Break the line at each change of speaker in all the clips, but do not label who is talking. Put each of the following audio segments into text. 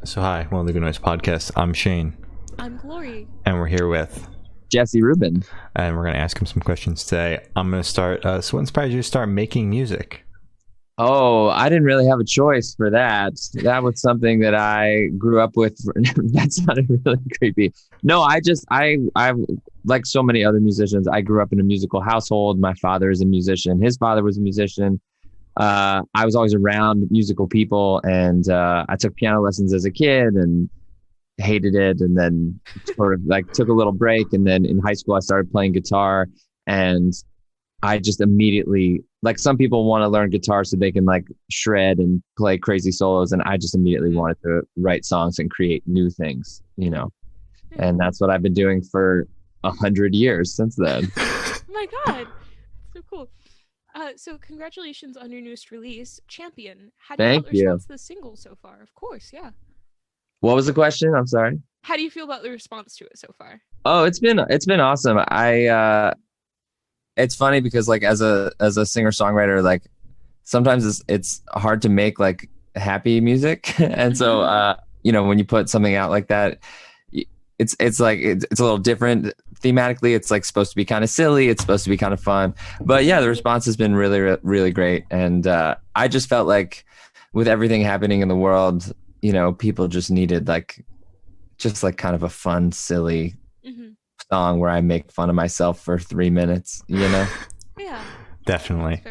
So hi, welcome to the Good Noise Podcast. I'm Shane.
I'm Glory.
And we're here with
Jesse Ruben.
And we're going to ask him some questions today. I'm going to start, so what inspired you to start making music?
Oh, I didn't really have a choice for that. That was something that I grew up with. That sounded really creepy. No, I like so many other musicians, I grew up in a musical household. My father is a musician. His father was a musician. I was always around musical people, and I took piano lessons as a kid and hated it, and then sort of like took a little break. And then in high school, I started playing guitar, and I just immediately, like, some people want to learn guitar so they can like shred and play crazy solos, and I just immediately wanted to write songs and create new things, you know. And that's what I've been doing for 100 years since then.
Oh my god, so cool. So congratulations on your newest release, Champion. How do you feel about the response to the single so far? Of course, yeah.
What was the question? I'm sorry.
How do you feel about the response to it so far?
Oh, it's been awesome. It's funny because like as a singer-songwriter, like sometimes it's hard to make like happy music. And so you know, when you put something out like that, it's like it's a little different thematically. It's like supposed to be kind of silly, it's supposed to be kind of fun. But yeah, the response has been really great. And I just felt like with everything happening in the world, you know, people just needed like kind of a fun, silly song where I make fun of myself for 3 minutes, you know?
Yeah.
Definitely.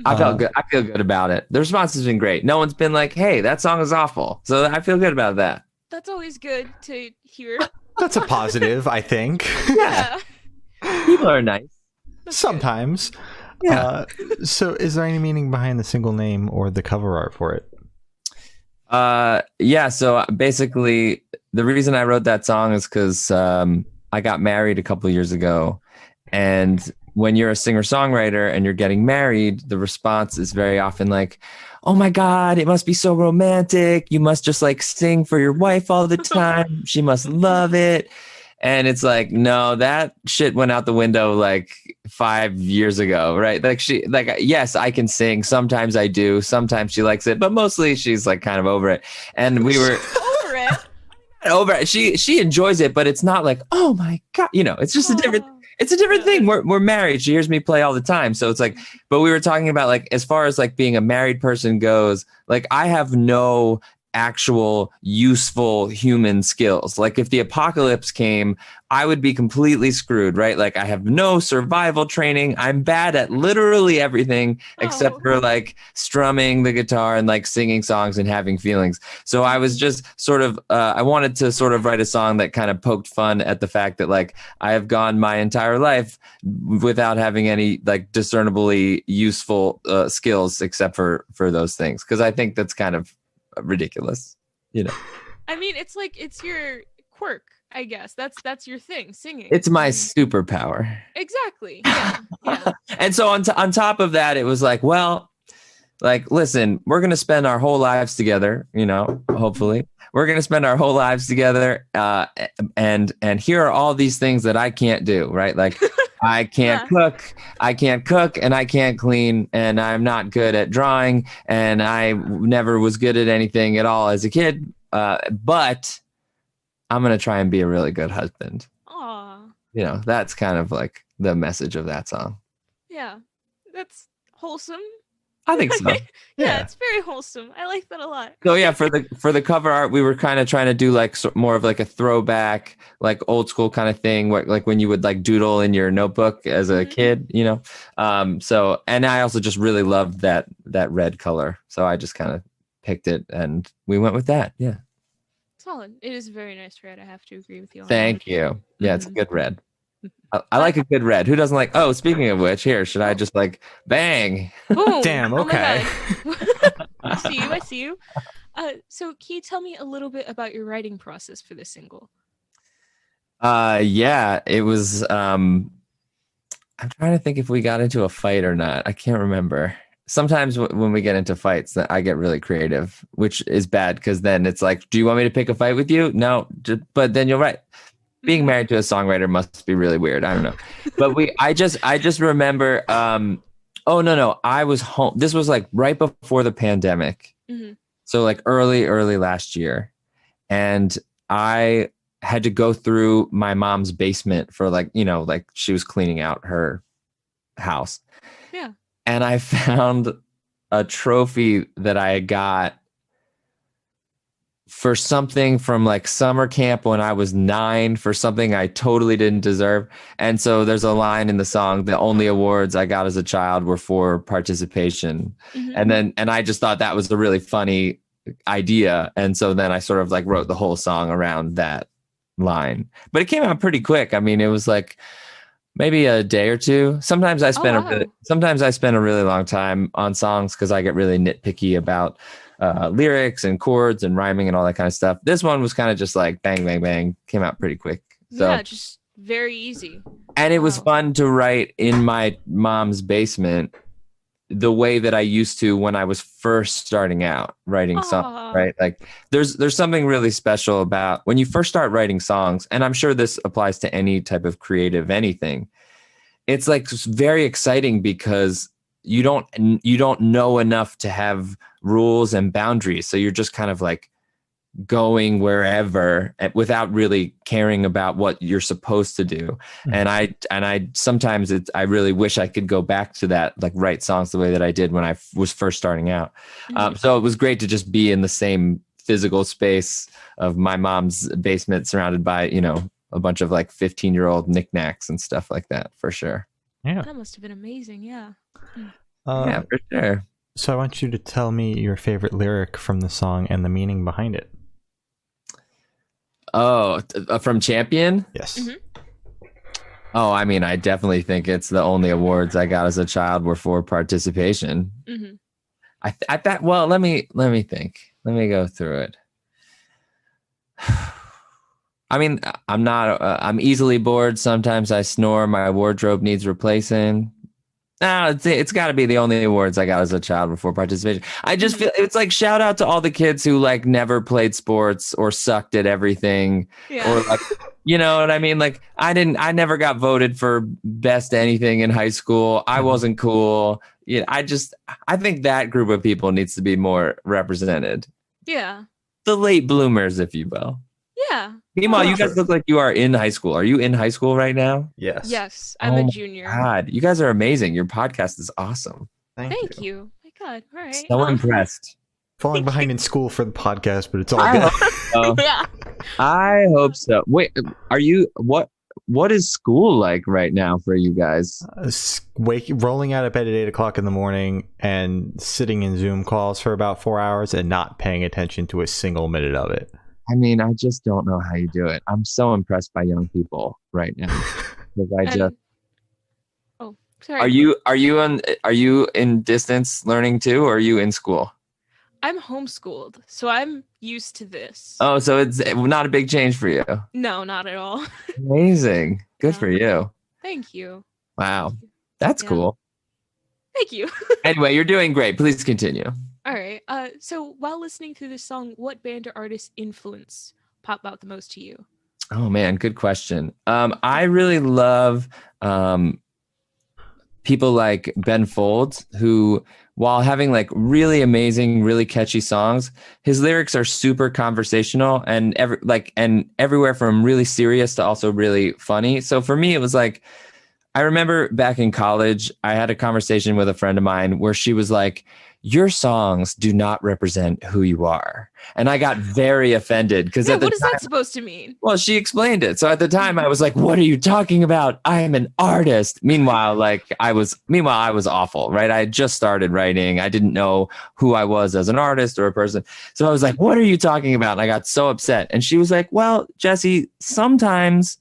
I felt good. I feel good about it. The response has been great. No one's been like, hey, that song is awful. So I feel good about that.
That's always good to hear.
That's a positive, I think.
Yeah. People are nice.
That's
Sometimes.
Yeah.
So is there any meaning behind the single name or the cover art for it?
Yeah. So basically, the reason I wrote that song is because I got married a couple of years ago. And when you're a singer-songwriter and you're getting married, the response is very often like, oh my God, it must be so romantic. You must just like sing for your wife all the time. She must love it. And it's like, no, that shit went out the window like 5 years ago, right? Like, yes, I can sing. Sometimes I do. Sometimes she likes it, but mostly she's like kind of over it. And we were
over it.
Over it. She enjoys it, but it's not like, oh my God, you know, it's just a different thing. We're married. She hears me play all the time. So it's like, but we were talking about like, as far as like being a married person goes, like I have no actual useful human skills. Like if the apocalypse came, I would be completely screwed, right? Like I have no survival training. I'm bad at literally everything except for like strumming the guitar and like singing songs and having feelings. So I was just sort of, I wanted to sort of write a song that kind of poked fun at the fact that like I have gone my entire life without having any like discernibly useful skills except for those things. Cause I think that's kind of ridiculous, you know.
I mean, it's like it's your quirk, I guess. That's your thing, singing.
It's my superpower.
Exactly. Yeah.
And so on top of that, it was like, well, like, listen, we're gonna spend our whole lives together, you know. Hopefully, we're gonna spend our whole lives together, and here are all these things that I can't do, right? Like. I can't cook, and I can't clean, and I'm not good at drawing, and I never was good at anything at all as a kid. But I'm going to try and be a really good husband.
Aw.
You know, that's kind of like the message of that song.
Yeah. That's wholesome.
I think so.
Yeah, it's very wholesome. I like that a lot.
So yeah, for the cover art, we were kind of trying to do like more of like a throwback, like old school kind of thing, where like when you would like doodle in your notebook as a kid, you know. So, and I also just really loved that red color, so I just kind of picked it and we went with that. Yeah.
Solid. It is a very nice red. I have to agree with you on
Thank you. Yeah, it's a good red. I like a good red. Who doesn't like? Oh, speaking of which, here, should I just like bang?
Boom.
Damn. Okay.
I see you. So can you tell me a little bit about your writing process for this single?
Yeah, it was. I'm trying to think if we got into a fight or not. I can't remember. Sometimes when we get into fights, I get really creative, which is bad because then it's like, do you want me to pick a fight with you? No, but then you're right. Being married to a songwriter must be really weird. I don't know. But I just remember, oh no, I was home. This was like right before the pandemic. So like early last year. and I had to go through my mom's basement for like she was cleaning out her house.
Yeah.
And I found a trophy that I got for something from like summer camp when I was 9 for something I totally didn't deserve. And so there's a line in the song, the only awards I got as a child were for participation. And I just thought that was a really funny idea. And so then I sort of like wrote the whole song around that line, but it came out pretty quick. I mean, it was like maybe a day or two. Sometimes I spend a really long time on songs because I get really nitpicky about lyrics and chords and rhyming and all that kind of stuff. This one was kind of just like bang, bang, bang, came out pretty quick. So,
yeah, just very easy.
And it was fun to write in my mom's basement the way that I used to when I was first starting out writing songs, right? Like there's something really special about when you first start writing songs, and I'm sure this applies to any type of creative anything. It's like very exciting because you don't know enough to have rules and boundaries. So you're just kind of like going wherever without really caring about what you're supposed to do. And I sometimes I really wish I could go back to that, like write songs the way that I did when I was first starting out. So it was great to just be in the same physical space of my mom's basement surrounded by, a bunch of like 15-year-old knickknacks and stuff like that, for sure.
Yeah. That must have been amazing. Yeah.
Yeah, for sure.
So I want you to tell me your favorite lyric from the song and the meaning behind it.
Oh, from Champion?
Yes.
Oh, I mean, I definitely think it's the only awards I got as a child were for participation. I thought, well, let me think. Let me go through it. I mean, I'm easily bored. Sometimes I snore. My wardrobe needs replacing. No, it's got to be the only awards I got as a child before participation. I just feel it's like shout out to all the kids who like never played sports or sucked at everything, or like, you know what I mean? Like I never got voted for best anything in high school. I wasn't cool. I think that group of people needs to be more represented.
Yeah.
The late bloomers, if you will.
Yeah.
Meanwhile, you guys look like you are in high school. Are you in high school right now?
Yes.
Yes, I'm a junior.
God, you guys are amazing. Your podcast is awesome.
Thank you. My God. All right.
So impressed.
Falling behind in school for the podcast, but it's all good.
Yeah.
I hope so. Wait, what is school like right now for you guys?
Rolling out of bed at 8 o'clock in the morning and sitting in Zoom calls for about 4 hours and not paying attention to a single minute of it.
I mean, I just don't know how you do it. I'm so impressed by young people right now.
Oh, sorry.
Are you in distance learning too, or are you in school?
I'm homeschooled, so I'm used to this.
Oh, so it's not a big change for you.
No, not at all.
Amazing. Good for you.
Thank you.
Wow. That's cool.
Thank you.
Anyway, you're doing great. Please continue.
All right. So while listening to this song, what band or artist influence pop out the most to you?
Oh man, good question. I really love people like Ben Folds, who, while having like really amazing, really catchy songs, his lyrics are super conversational and everywhere from really serious to also really funny. So for me, it was like, I remember back in college, I had a conversation with a friend of mine where she was like, your songs do not represent who you are. And I got very offended because
what is that supposed to mean?
Well, she explained it. So at the time I was like, what are you talking about? I am an artist. Meanwhile, I was awful, right? I had just started writing. I didn't know who I was as an artist or a person. So I was like, what are you talking about? And I got so upset. And she was like, well, Jesse, sometimes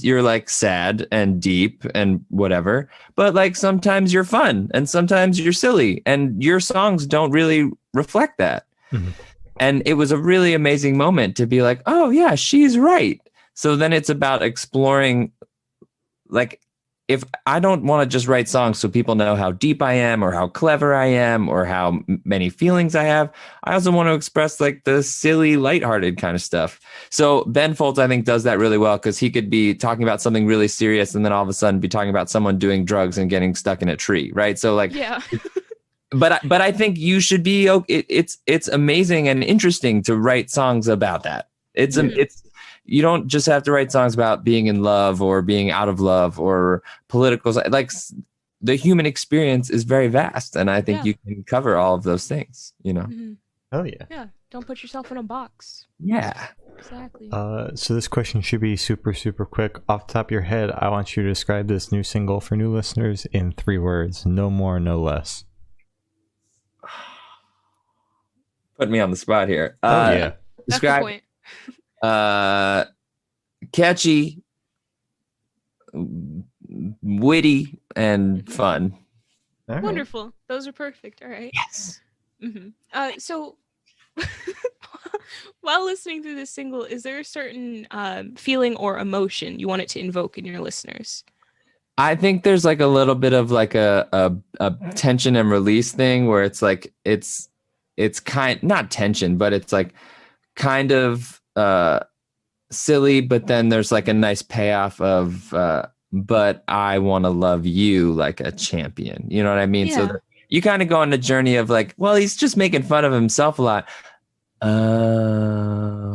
you're like sad and deep and whatever, but like sometimes you're fun and sometimes you're silly and your songs don't really reflect that. And it was a really amazing moment to be like, oh yeah, she's right. So then it's about exploring, like, if I don't want to just write songs so people know how deep I am or how clever I am or how many feelings I have, I also want to express like the silly, lighthearted kind of stuff. So Ben Folds, I think, does that really well because he could be talking about something really serious and then all of a sudden be talking about someone doing drugs and getting stuck in a tree, right? So like, But I think you should be. It's amazing and interesting to write songs about that. It's you don't just have to write songs about being in love or being out of love or political. Like the human experience is very vast, and I think you can cover all of those things.
Oh yeah.
Yeah. Don't put yourself in a box.
Yeah.
Exactly.
So this question should be super, super quick. Off the top of your head, I want you to describe this new single for new listeners in 3 words. No more, no less.
Put me on the spot here.
Yeah.
Describe.
That's the point.
Catchy, witty, and fun.
All right.
Wonderful. Those are perfect. All right.
Yes.
So while listening through this single, is there a certain feeling or emotion you want it to invoke in your listeners?
I think there's like a little bit of like a tension and release thing where it's like it's not tension, but it's like kind of silly, but then there's like a nice payoff of but I want to love you like a champion. You know what I mean?
Yeah.
So you kind of go on a journey of like, well, he's just making fun of himself a lot.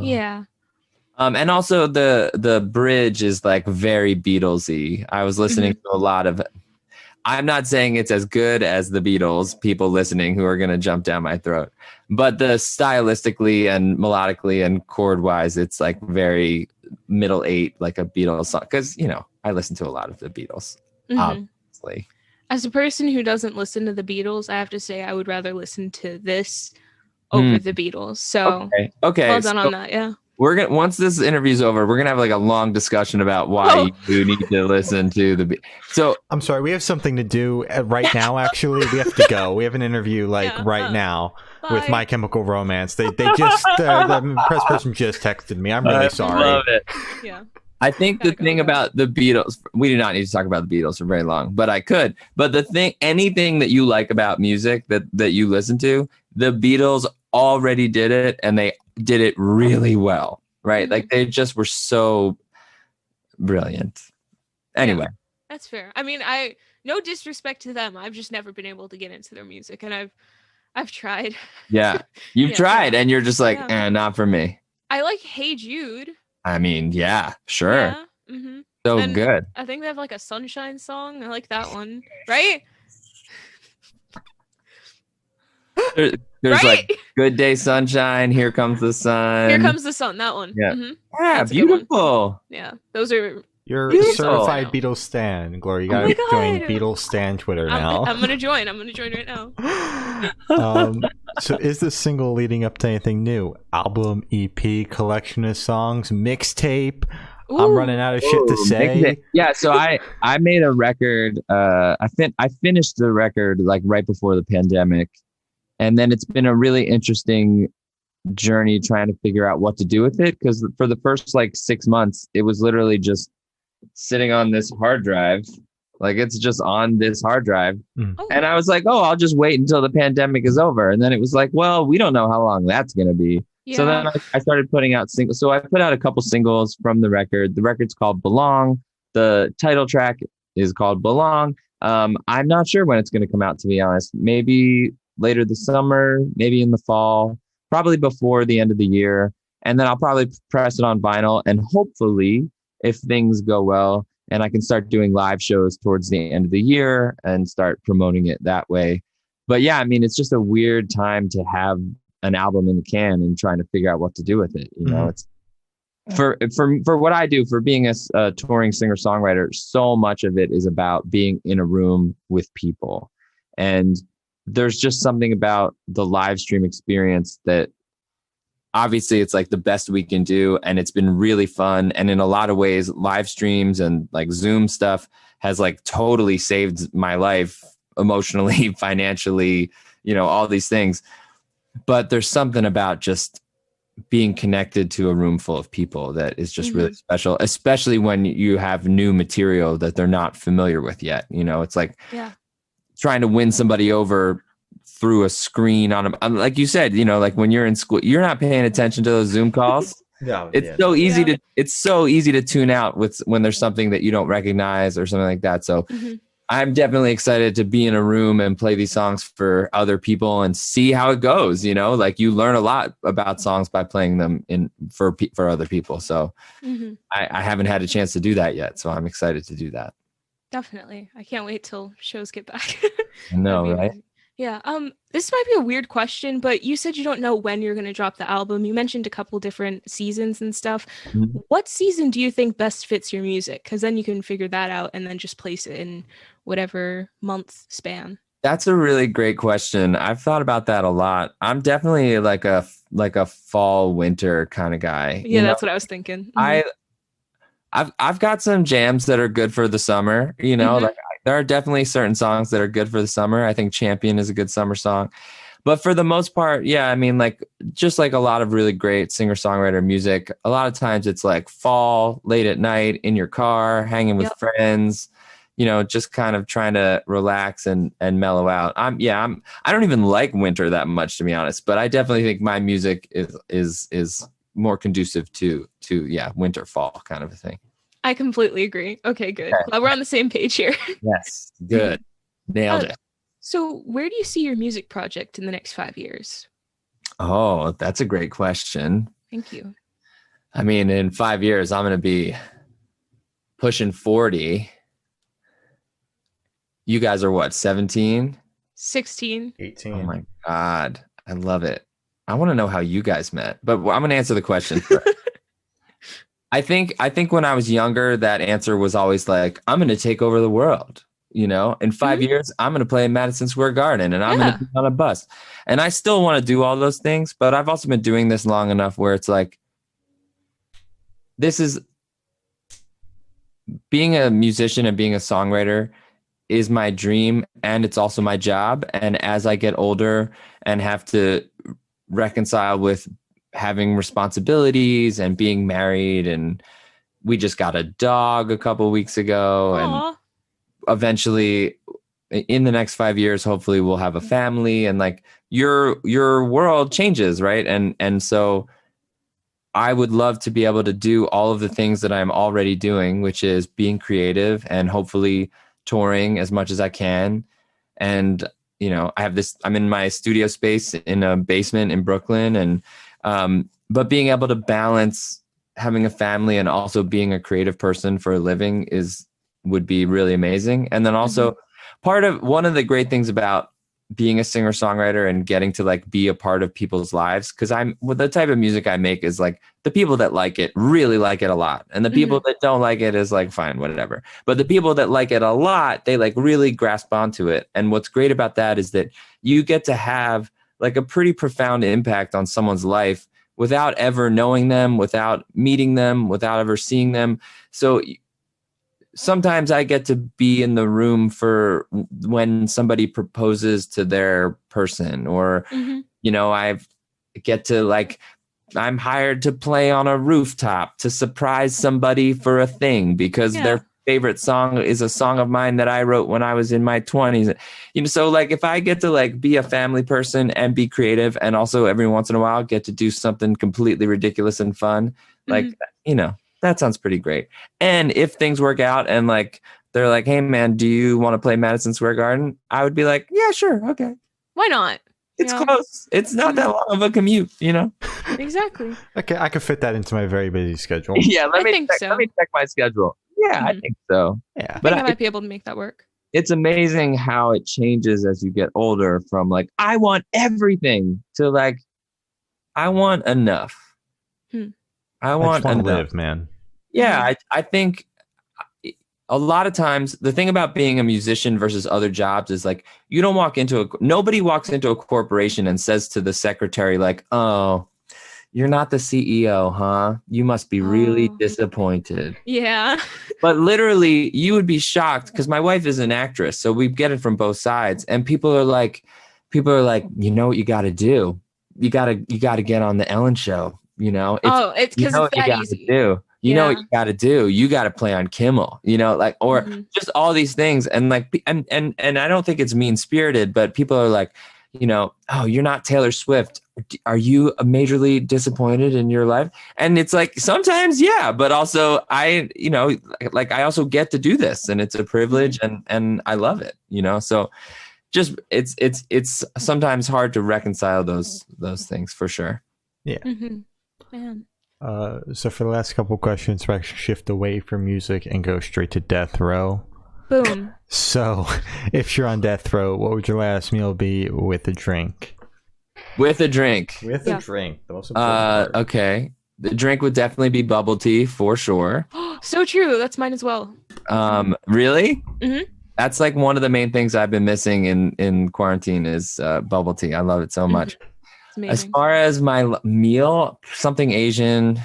Yeah.
And also the bridge is like very Beatlesy. I was listening to a lot of. I'm not saying it's as good as the Beatles. People listening who are going to jump down my throat, but the stylistically and melodically and chord wise, it's like very middle 8, like a Beatles song. Because I listen to a lot of the Beatles, obviously.
As a person who doesn't listen to the Beatles, I have to say I would rather listen to this over the Beatles. So
okay,
well done on that. Yeah.
We're gonna once this interview's over, we're gonna have like a long discussion about why you need to listen to the. So
I'm sorry, we have something to do right now. Actually, we have to go. We have an interview right now with My Chemical Romance. They just the press person just texted me. I'm really sorry.
I love it.
Yeah.
I think the thing about the Beatles, we do not need to talk about the Beatles for very long, but I could. But anything that you like about music that you listen to, the Beatles already did it, and they did it really well, right? Like they just were so brilliant. Anyway.
Yeah, that's fair. I mean, no disrespect to them. I've just never been able to get into their music, and I've tried.
Yeah. You've tried, and you're just like, not for me.
I like Hey Jude.
I mean, yeah, sure.
Yeah.
So good.
I think they have like a Sunshine song. I like that one. Right?
There's
right?
like Good Day Sunshine, Here Comes the Sun.
Here Comes the Sun, that one.
Yeah.
Yeah,
that's beautiful.
Yeah. Those are
You're
beautiful.
certified Beatles stan, Gloria. You gotta join Beatles stan Twitter now.
I'm gonna join right now.
So is this single leading up to anything new? Album, EP, collection of songs, mixtape? I'm running out of shit to say.
Yeah, so I made a record. I finished the record like right before the pandemic, and then it's been a really interesting journey trying to figure out what to do with it, because for the first like 6 months, it was literally just sitting on this hard drive. Like it's just on this hard drive. And I was like, I'll just wait until the pandemic is over. And then it was like, well, we don't know how long that's going to be. Yeah. So then I started putting out singles. So I put out a couple singles from the record. The record's called Belong. The title track is called Belong. I'm not sure when it's going to come out, to be honest. Maybe later this summer, maybe in the fall, probably before the end of the year. And then I'll probably press it on vinyl. And hopefully, if things go well, and I can start doing live shows towards the end of the year and start promoting it that way. But yeah, I mean, it's just a weird time to have an album in the can and trying to figure out what to do with it. It's for what I do, for being a touring singer-songwriter, so much of it is about being in a room with people. And there's just something about the live stream experience that obviously it's like the best we can do, and it's been really fun. And in a lot of ways, live streams and like Zoom stuff has like totally saved my life emotionally, financially, all these things. But there's something about just being connected to a room full of people that is just really special, especially when you have new material that they're not familiar with yet. It's like trying to win somebody over through a screen on a, like you said, like when you're in school, you're not paying attention to those Zoom calls. It's so easy to tune out when there's something that you don't recognize or something like that. So I'm definitely excited to be in a room and play these songs for other people and see how it goes. You know, like you learn a lot about songs by playing them for other people. So I haven't had a chance to do that yet. So I'm excited to do that.
Definitely. I can't wait till shows get back.
I know, right?
Amazing. Yeah. This might be a weird question, but you said you don't know when you're going to drop the album. You mentioned a couple different seasons and stuff. Mm-hmm. What season do you think best fits your music? Because then you can figure that out and then just place it in whatever month span.
That's a really great question. I've thought about that a lot. I'm definitely like a fall winter kind of guy.
Yeah, that's what I was thinking. Mm-hmm.
I've got some jams that are good for the summer. You know, like there are definitely certain songs that are good for the summer. I think Champion is a good summer song. But for the most part, yeah, I mean, like just like a lot of really great singer-songwriter music, a lot of times it's like fall, late at night, in your car, hanging with friends, you know, just kind of trying to relax and mellow out. I don't even like winter that much, to be honest, but I definitely think my music is more conducive to winter, fall kind of a thing.
I completely agree. Okay, good. Well, we're on the same page here.
Yes, good. Nailed it.
So where do you see your music project in the next 5 years?
Oh, that's a great question.
Thank you.
I mean, in 5 years, I'm going to be pushing 40. You guys are what, 17?
16.
18.
Oh my God. I love it. I want to know how you guys met, but I'm going to answer the question first. I think when I was younger, that answer was always like, I'm going to take over the world. You know, in 5 years, I'm going to play in Madison Square Garden and I'm going to be on a bus. And I still want to do all those things, but I've also been doing this long enough where it's like, this is being a musician and being a songwriter is my dream. And it's also my job. And as I get older and have to reconcile with having responsibilities and being married, and we just got a dog a couple weeks ago.
Aww.
And eventually in the next 5 years, hopefully we'll have a family, and like your world changes. Right. And so I would love to be able to do all of the things that I'm already doing, which is being creative and hopefully touring as much as I can. And, you know, I'm in my studio space in a basement in Brooklyn, and, but being able to balance having a family and also being a creative person for a living would be really amazing. And then also one of the great things about being a singer-songwriter and getting to like be a part of people's lives, because the type of music I make is like the people that like it really like it a lot, and the people that don't like it is like fine, whatever. But the people that like it a lot, they like really grasp onto it. And what's great about that is that you get to have like a pretty profound impact on someone's life without ever knowing them, without meeting them, without ever seeing them. So sometimes I get to be in the room for when somebody proposes to their person, or, you know, I'm hired to play on a rooftop to surprise somebody for a thing because their favorite song is a song of mine that I wrote when I was in my 20s. You know, so like if I get to like be a family person and be creative, and also every once in a while get to do something completely ridiculous and fun, like, you know, that sounds pretty great. And if things work out and like they're like, hey man, do you want to play Madison Square Garden? I would be like, yeah, sure, okay.
Why not?
It's close. It's not that long of a commute, you know?
Exactly.
Okay, I could fit that into my very busy schedule.
Yeah, let me check my schedule. Yeah, I think so.
Yeah.
But I might be able to make that work.
It's amazing how it changes as you get older, from like, I want everything to like, I want enough. I want
to live, man.
Yeah, I think a lot of times the thing about being a musician versus other jobs is like, nobody walks into a corporation and says to the secretary like, oh, you're not the CEO, huh? You must be really disappointed.
Yeah.
But literally you would be shocked, because my wife is an actress, so we get it from both sides. And people are like, you know what you got to do? You got to get on the Ellen show. You know,
it's because it's that easy.
You know what you got to do? You got to play on Kimmel, you know, like, or just all these things. And like, and I don't think it's mean spirited, but people are like, oh, you're not Taylor Swift. Are you majorly disappointed in your life? And it's like, sometimes, yeah, but also I also get to do this, and it's a privilege, and I love it, so just, it's sometimes hard to reconcile those things for sure.
Yeah.
Mm-hmm. Man.
So for the last couple questions, we're actually shift away from music and go straight to death row.
Boom.
So, if you're on death row, what would your last meal be with a drink?
With a drink.
With a drink. The most important part.
Okay. The drink would definitely be bubble tea for sure.
So true. That's mine as well.
Really?
Mm-hmm.
That's like one of the main things I've been missing in quarantine is bubble tea. I love it so much. As far as my meal, something Asian,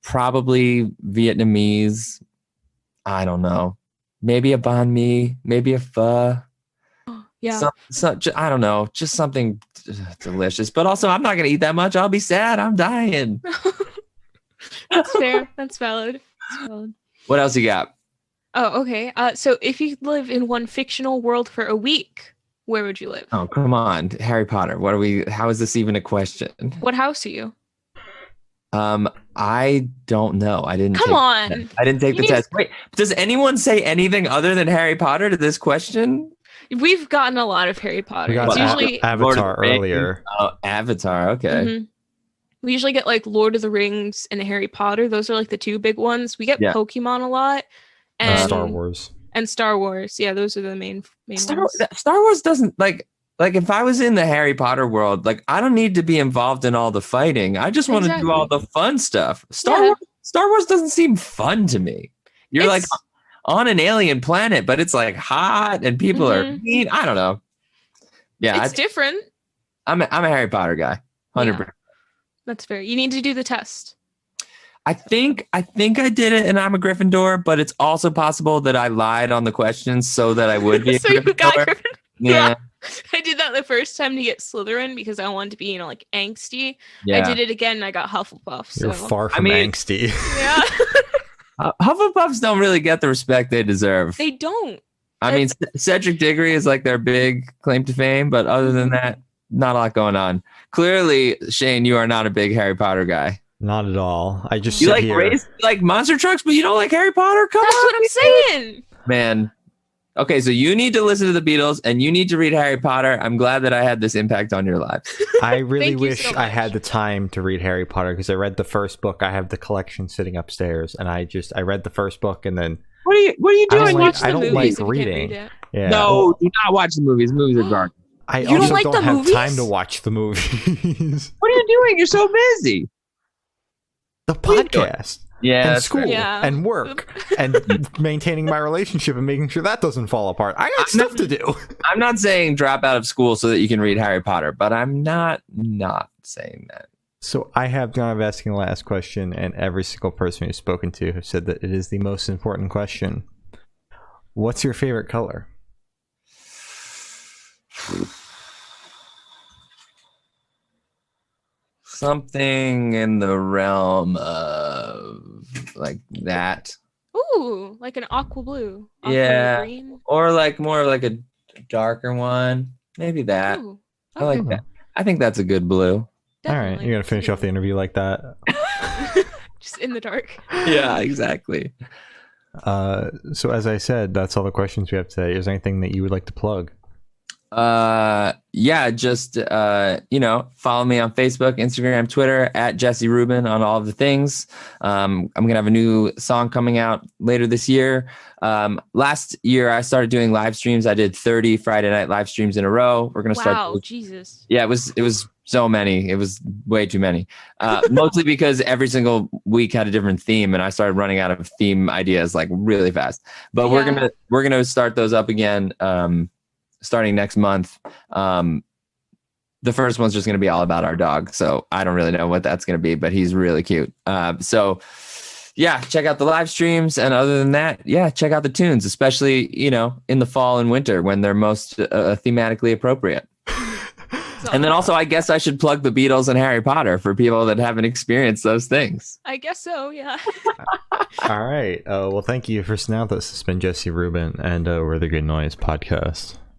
probably Vietnamese. I don't know. Maybe a banh mi, maybe a pho.
Yeah.
I don't know. Just something delicious. But also, I'm not going to eat that much. I'll be sad. I'm dying.
That's fair. That's valid.
What else you got?
Oh, okay. So if you live in one fictional world for a week, where would you live?
Oh, come on. Harry Potter. How is this even a question?
What house are you?
I don't know. I didn't take the test. Wait, does anyone say anything other than Harry Potter to this question?
We've gotten a lot of Harry Potter.
We got
it's usually
Avatar earlier.
Oh, Avatar. Okay.
Mm-hmm. We usually get like Lord of the Rings and Harry Potter. Those are like the two big ones. We get Pokemon a lot. And
Star Wars.
And Star Wars. Yeah, those are the main ones.
Star Wars doesn't like if I was in the Harry Potter world, like I don't need to be involved in all the fighting. I just want to do all the fun stuff. Star Wars doesn't seem fun to me. You're like on an alien planet, but it's like hot and people are mean. I don't know. Yeah,
it's different.
I'm a Harry Potter guy. 100%.
Yeah. That's fair. You need to do the test.
I think I did it, and I'm a Gryffindor, but it's also possible that I lied on the questions so that I would be a Gryffindor. You got Gryffindor. Yeah.
I did that the first time to get Slytherin because I wanted to be, like angsty.
Yeah.
I did it again and I got Hufflepuff. So.
You're far from angsty.
Yeah.
Hufflepuffs don't really get the respect they deserve.
They don't.
I mean, Cedric Diggory is like their big claim to fame, but other than that, not a lot going on. Clearly, Shane, you are not a big Harry Potter guy.
Not at all. I just
you like monster trucks, but you don't like Harry Potter.
That's what I'm saying,
man. Okay, so you need to listen to the Beatles and you need to read Harry Potter. I'm glad that I had this impact on your life.
I really wish I had the time to read Harry Potter because I read the first book. I have the collection sitting upstairs, and I read the first book, and then
what are you doing?
I don't like reading. Yeah.
No, do not watch the movies. Movies are garbage.
I also don't have time to watch the movies.
What are you doing? You're so busy.
The podcast.
Yeah,
and school and work and maintaining my relationship and making sure that doesn't fall apart. I got stuff to do.
I'm not saying drop out of school so that you can read Harry Potter, but I'm not saying that.
So I have gone asking the last question, and every single person who's spoken to has said that it is the most important question. What's your favorite color?
Something in the realm of like that.
Ooh, like an aqua blue.
Green. Or like more like a darker one. Maybe that. Ooh, okay. I like that. I think that's a good blue.
Definitely. All right, you're gonna finish off the interview like that.
Just in the dark.
Yeah, exactly.
So as I said, that's all the questions we have today. Is there anything that you would like to plug?
Just follow me on Facebook, Instagram, Twitter at Jesse Ruben on all of the things. I'm gonna have a new song coming out later this year. Last year I started doing live streams. I did 30 Friday night live streams in a row. We're gonna start.
Wow, Jesus.
Yeah, it was so many. It was way too many. Mostly because every single week had a different theme, and I started running out of theme ideas like really fast. But we're gonna start those up again. Starting next month. The first one's just going to be all about our dog. So I don't really know what that's going to be, but he's really cute. So yeah, check out the live streams. And other than that, check out the tunes, especially, in the fall and winter when they're most thematically appropriate. And then also, I guess I should plug the Beatles and Harry Potter for people that haven't experienced those things.
I guess so, yeah.
All right. Well, thank you for now. This has been Jesse Ruben, and we're the Good Noise Podcast.